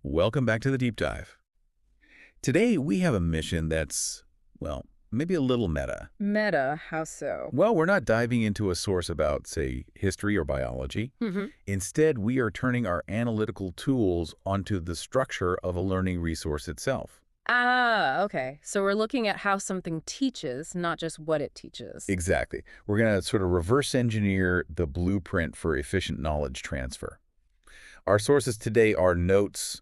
Welcome back to the Deep Dive. Today, we have a mission that's, well, maybe a little meta. Meta, how so? Well, we're not diving into a source about, say, history or biology. Mm-hmm. Instead, we are turning our analytical tools onto the structure of a learning resource itself. Ah, okay. So we're looking at how something teaches, not just what it teaches. Exactly. We're going to sort of reverse engineer the blueprint for efficient knowledge transfer. Our sources today are notes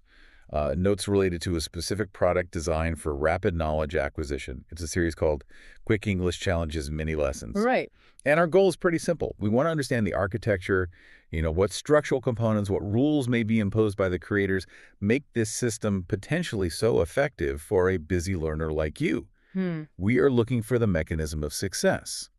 related to a specific product designed for rapid knowledge acquisition. It's a series called Quick English Challenges Mini Lessons. Right. And our goal is pretty simple. We want to understand the architecture, what structural components, what rules may be imposed by the creators, make this system potentially so effective for a busy learner like you. We are looking for the mechanism of success.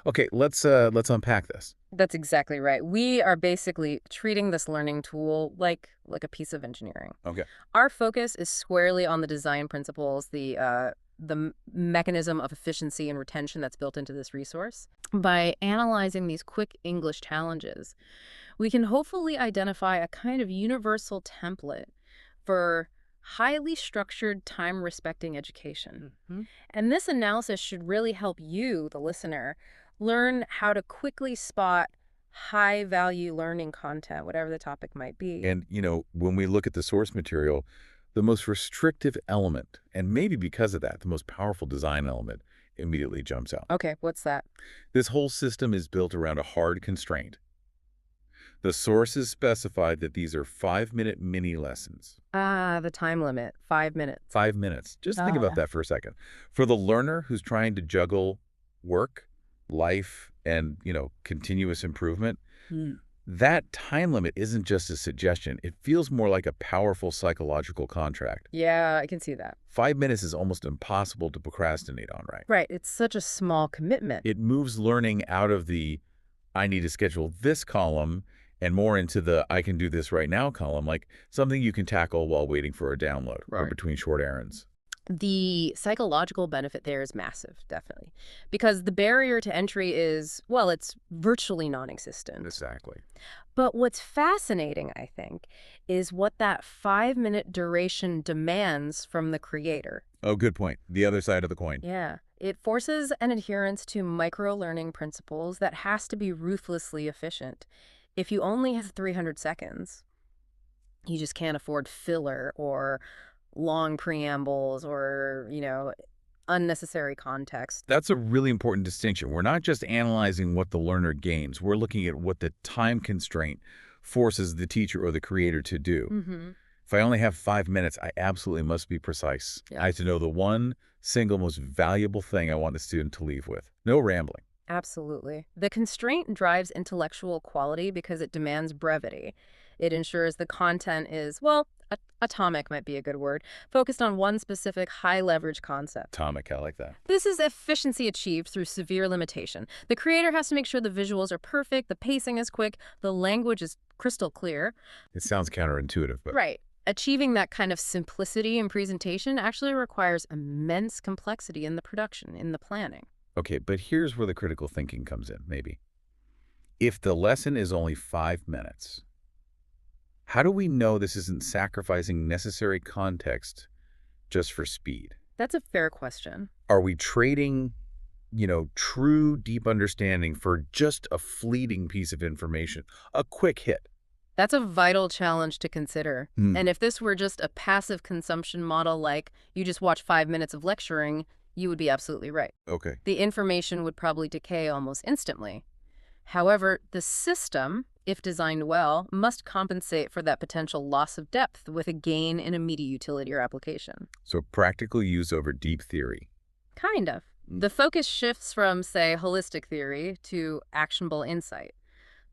Okay, let's unpack this. That's exactly right. We are basically treating this learning tool like a piece of engineering. Okay. Our focus is squarely on the design principles, the mechanism of efficiency and retention that's built into this resource. By analyzing these quick English challenges, we can hopefully identify a kind of universal template for highly structured, time-respecting education. And this analysis should really help you, the listener, learn how to quickly spot high-value learning content, whatever the topic might be. And, when we look at the source material, the most restrictive element, and maybe because of that, the most powerful design element, immediately jumps out. Okay, what's that? This whole system is built around a hard constraint. The sources specified that these are 5-minute mini lessons. Ah, the time limit, 5 minutes. 5 minutes. Just think about that for a second. For the learner who's trying to juggle work, life, and, continuous improvement, that time limit isn't just a suggestion. It feels more like a powerful psychological contract. Yeah, I can see that. 5 minutes is almost impossible to procrastinate on, right? Right, it's such a small commitment. It moves learning out of the I need to schedule this column and more into the I can do this right now column, like something you can tackle while waiting for a download or Right. between short errands. The psychological benefit there is massive, definitely, because the barrier to entry is, well, it's virtually non-existent. Exactly. But what's fascinating, I think, is what that 5-minute duration demands from the creator. Oh, good point. The other side of the coin. Yeah. It forces an adherence to micro-learning principles that has to be ruthlessly efficient. If you only have 300 seconds, you just can't afford filler or long preambles or, unnecessary context. That's a really important distinction. We're not just analyzing what the learner gains. We're looking at what the time constraint forces the teacher or the creator to do. If I only have 5 minutes, I absolutely must be precise. Yeah. I have to know the one single most valuable thing I want the student to leave with. No rambling. Absolutely. The constraint drives intellectual quality because it demands brevity. It ensures the content is, well, atomic might be a good word, focused on one specific high-leverage concept. Atomic, I like that. This is efficiency achieved through severe limitation. The creator has to make sure the visuals are perfect, the pacing is quick, the language is crystal clear. It sounds counterintuitive, but Right. Achieving that kind of simplicity in presentation actually requires immense complexity in the production, in the planning. okay, but here's where the critical thinking comes in, maybe. If the lesson is only 5 minutes, how do we know this isn't sacrificing necessary context just for speed? That's a fair question. Are we trading, true deep understanding for just a fleeting piece of information, a quick hit? That's a vital challenge to consider. Hmm. And if this were just a passive consumption model, like you just watch 5 minutes of lecturing, you would be absolutely right. Okay. The information would probably decay almost instantly. However, the system, if designed well, must compensate for that potential loss of depth with a gain in immediate utility or application. So practical use over deep theory. Kind of. The focus shifts from, say, holistic theory to actionable insight.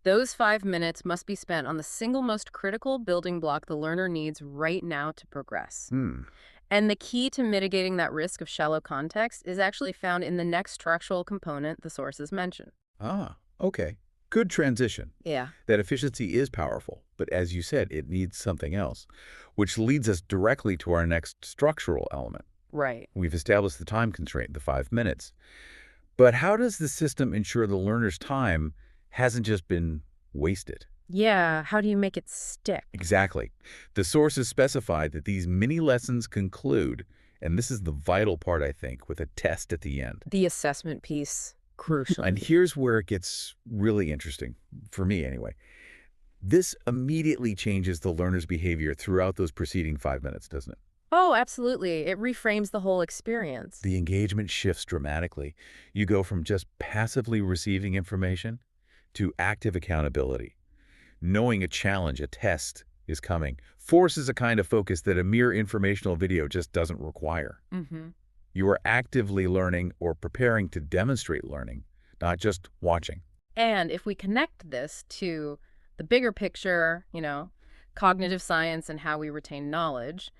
Those 5 minutes must be spent on the single most critical building block the learner needs right now to progress. And the key to mitigating that risk of shallow context is actually found in the next structural component the sources mention. Ah, okay. Good transition. Yeah. That efficiency is powerful, but as you said, it needs something else, which leads us directly to our next structural element. Right. We've established the time constraint, the 5 minutes. But how does the system ensure the learner's time hasn't just been wasted? Yeah, how do you make it stick? Exactly. The sources specify that these mini lessons conclude, and this is the vital part, I think, with a test at the end. The assessment piece, crucial. And here's where it gets really interesting, for me anyway. This immediately changes the learner's behavior throughout those preceding 5 minutes, doesn't it? Oh, absolutely. It reframes the whole experience. The engagement shifts dramatically. You go from just passively receiving information to active accountability. Knowing a challenge, a test, is coming forces a kind of focus that a mere informational video just doesn't require. Mm-hmm. You are actively learning or preparing to demonstrate learning, not just watching. And if we connect this to the bigger picture, cognitive science and how we retain knowledge,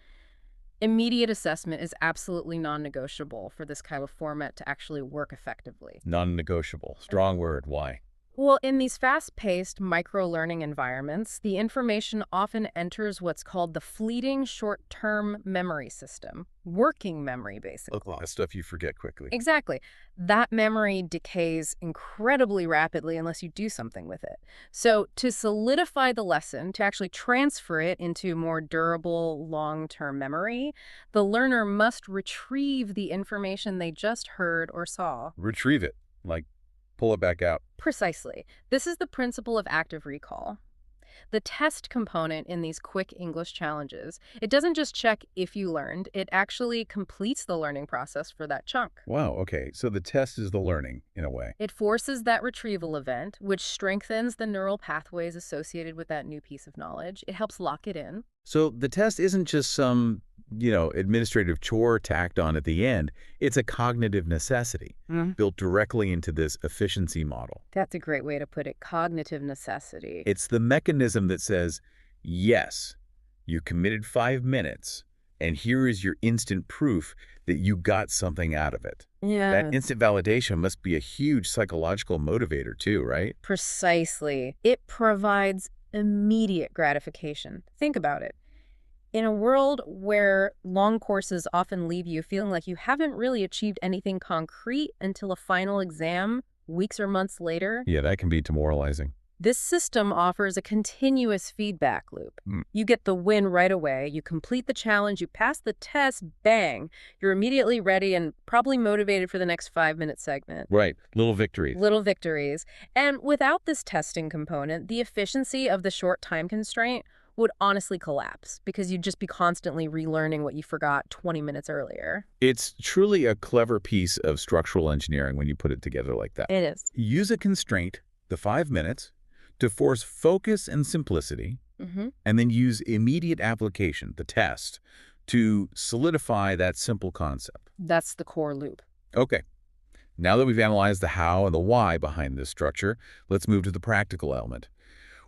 immediate assessment is absolutely non-negotiable for this kind of format to actually work effectively. Non-negotiable. Strong word. Why? Well, in these fast-paced micro-learning environments, the information often enters what's called the fleeting short-term memory system, working memory, basically. That's stuff you forget quickly. Exactly. That memory decays incredibly rapidly unless you do something with it. So to solidify the lesson, to actually transfer it into more durable long-term memory, the learner must retrieve the information they just heard or saw. Retrieve it. Like, pull it back out. Precisely. This is the principle of active recall. The test component in these quick English challenges, it doesn't just check if you learned, it actually completes the learning process for that chunk. Wow, okay. So the test is the learning, in a way. It forces that retrieval event, which strengthens the neural pathways associated with that new piece of knowledge. It helps lock it in. So the test isn't just some, administrative chore tacked on at the end. It's a cognitive necessity built directly into this efficiency model. That's a great way to put it, cognitive necessity. It's the mechanism that says, yes, you committed 5 minutes, and here is your instant proof that you got something out of it. Yeah. That instant validation must be a huge psychological motivator too, right? Precisely. It provides immediate gratification. Think about it. In a world where long courses often leave you feeling like you haven't really achieved anything concrete until a final exam weeks or months later, Yeah, that can be demoralizing. this system offers a continuous feedback loop. Mm. You get the win right away, you complete the challenge, you pass the test, bang, you're immediately ready and probably motivated for the next 5-minute segment. Right, little victories. Little victories. And without this testing component, the efficiency of the short time constraint would honestly collapse because you'd just be constantly relearning what you forgot 20 minutes earlier. It's truly a clever piece of structural engineering when you put it together like that. It is. Use a constraint, the 5 minutes, to force focus and simplicity, and then use immediate application, the test, to solidify that simple concept. That's the core loop. Okay, now that we've analyzed the how and the why behind this structure, let's move to the practical element.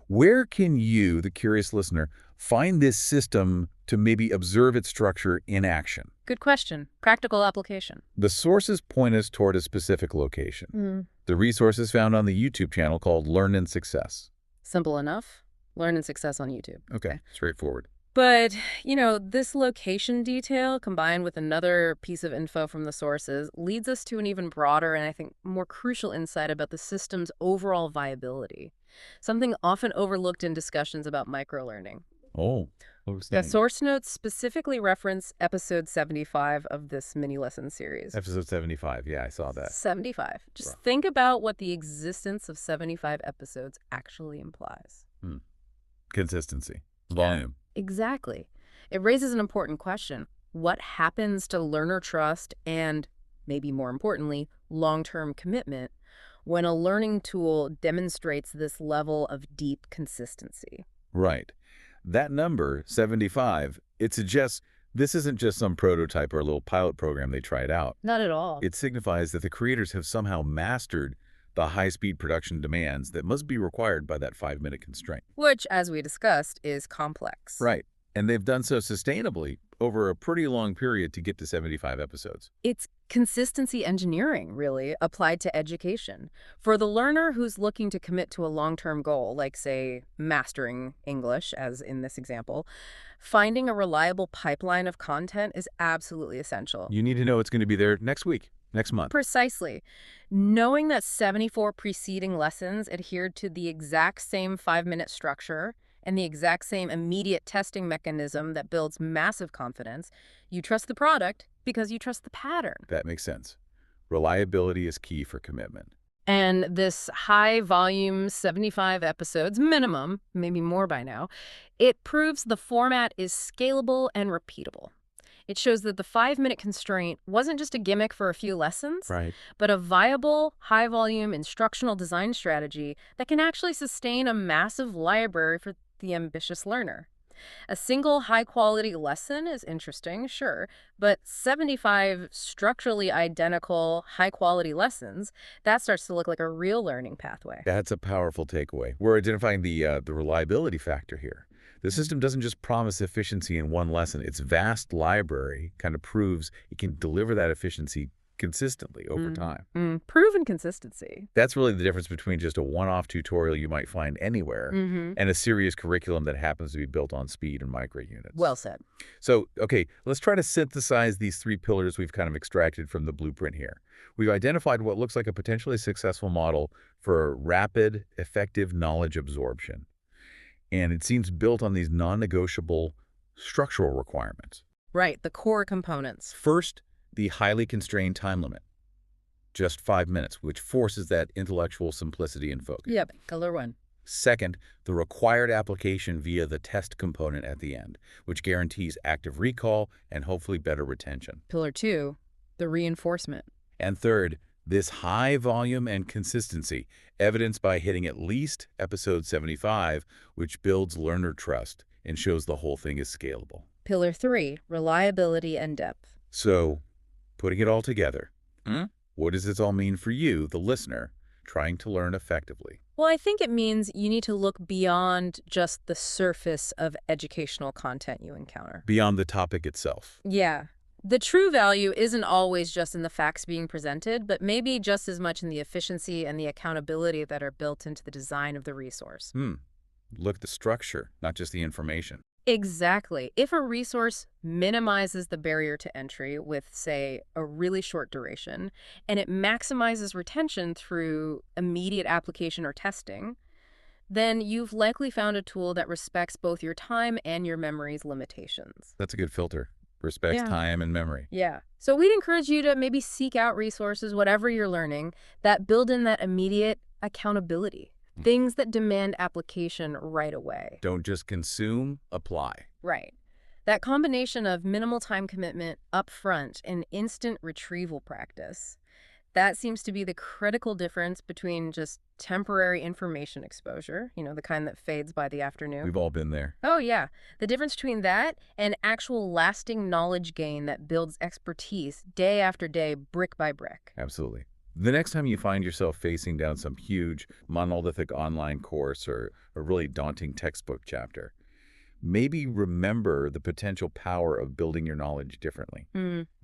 Where can you, the curious listener, find this system to maybe observe its structure in action? Good question. Practical application. The sources point us toward a specific location. The resource is found on the YouTube channel called Learn and Success. Simple enough. Learn and Success on YouTube. Okay, straightforward. But, this location detail combined with another piece of info from the sources leads us to an even broader and I think more crucial insight about the system's overall viability. Something often overlooked in discussions about microlearning. Oh, what was The that? source notes specifically reference episode 75 of this mini lesson series. Episode 75. Yeah, I saw that. 75. Just Right. think about what the existence of 75 episodes actually implies. Consistency. Volume. Exactly. It raises an important question. What happens to learner trust and, maybe more importantly, long-term commitment when a learning tool demonstrates this level of deep consistency? Right. That number, 75, it suggests this isn't just some prototype or a little pilot program they tried out. Not at all. It signifies that the creators have somehow mastered the high-speed production demands that must be required by that 5-minute constraint. Which, as we discussed, is complex. Right. And they've done so sustainably over a pretty long period to get to 75 episodes. It's consistency engineering, really, applied to education. For the learner who's looking to commit to a long-term goal, like, say, mastering English, as in this example, finding a reliable pipeline of content is absolutely essential. You need to know it's going to be there next week. Next month. Precisely. Knowing that 74 preceding lessons adhered to the exact same 5-minute structure and the exact same immediate testing mechanism that builds massive confidence, you trust the product because you trust the pattern. That makes sense. Reliability is key for commitment. And this high volume, 75 episodes minimum, maybe more by now, it proves the format is scalable and repeatable. It shows that the 5-minute constraint wasn't just a gimmick for a few lessons, Right. but a viable, high-volume instructional design strategy that can actually sustain a massive library for the ambitious learner. A single high-quality lesson is interesting, sure, but 75 structurally identical, high-quality lessons, that starts to look like a real learning pathway. That's a powerful takeaway. We're identifying the reliability factor here. The system doesn't just promise efficiency in one lesson. Its vast library kind of proves it can deliver that efficiency consistently over time. Proven consistency. That's really the difference between just a one-off tutorial you might find anywhere and a serious curriculum that happens to be built on speed and micro-units. Well said. So, okay, let's try to synthesize these three pillars we've kind of extracted from the blueprint here. We've identified what looks like a potentially successful model for rapid, effective knowledge absorption. And it seems built on these non-negotiable structural requirements. Right, the core components. First, the highly constrained time limit, just 5 minutes, which forces that intellectual simplicity and focus. Yep, color one. Second, the required application via the test component at the end, which guarantees active recall and hopefully better retention. Pillar two, the reinforcement. And third, this high volume and consistency, evidenced by hitting at least episode 75, which builds learner trust and shows the whole thing is scalable. Pillar three, reliability and depth. So, putting it all together, what does this all mean for you, the listener, trying to learn effectively? Well, I think it means you need to look beyond just the surface of educational content you encounter. Beyond the topic itself. Yeah. The true value isn't always just in the facts being presented, but maybe just as much in the efficiency and the accountability that are built into the design of the resource. Look at the structure, not just the information. Exactly. If a resource minimizes the barrier to entry with, say, a really short duration, and it maximizes retention through immediate application or testing, then you've likely found a tool that respects both your time and your memory's limitations. That's a good filter. Respects Yeah. time and memory. Yeah. So we'd encourage you to maybe seek out resources, whatever you're learning, that build in that immediate accountability. Things that demand application right away. Don't just consume, apply. Right. That combination of minimal time commitment upfront and instant retrieval practice, that seems to be the critical difference between just temporary information exposure, the kind that fades by the afternoon. We've all been there. Oh, yeah. The difference between that and actual lasting knowledge gain that builds expertise day after day, brick by brick. Absolutely. The next time you find yourself facing down some huge monolithic online course or a really daunting textbook chapter, maybe remember the potential power of building your knowledge differently,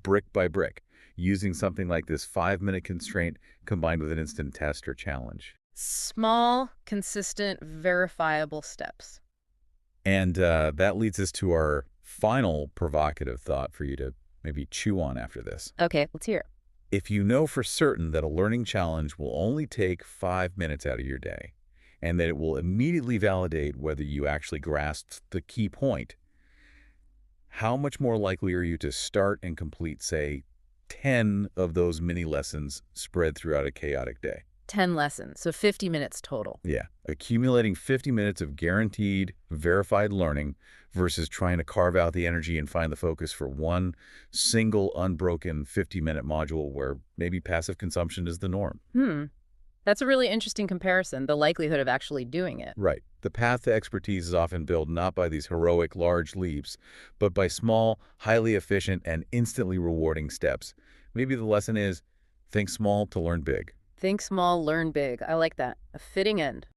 brick by brick, using something like this 5-minute constraint combined with an instant test or challenge. Small, consistent, verifiable steps. And that leads us to our final provocative thought for you to maybe chew on after this. Okay, let's hear it. If you know for certain that a learning challenge will only take 5 minutes out of your day, and that it will immediately validate whether you actually grasped the key point, how much more likely are you to start and complete, say, 10 of those mini lessons spread throughout a chaotic day? 10 lessons, so 50 minutes total. Yeah, accumulating 50 minutes of guaranteed, verified learning versus trying to carve out the energy and find the focus for one single, unbroken 50-minute module where maybe passive consumption is the norm. That's a really interesting comparison, the likelihood of actually doing it. Right. The path to expertise is often built not by these heroic large leaps, but by small, highly efficient, and instantly rewarding steps. Maybe the lesson is, think small to learn big. Think small, learn big. I like that. A fitting end.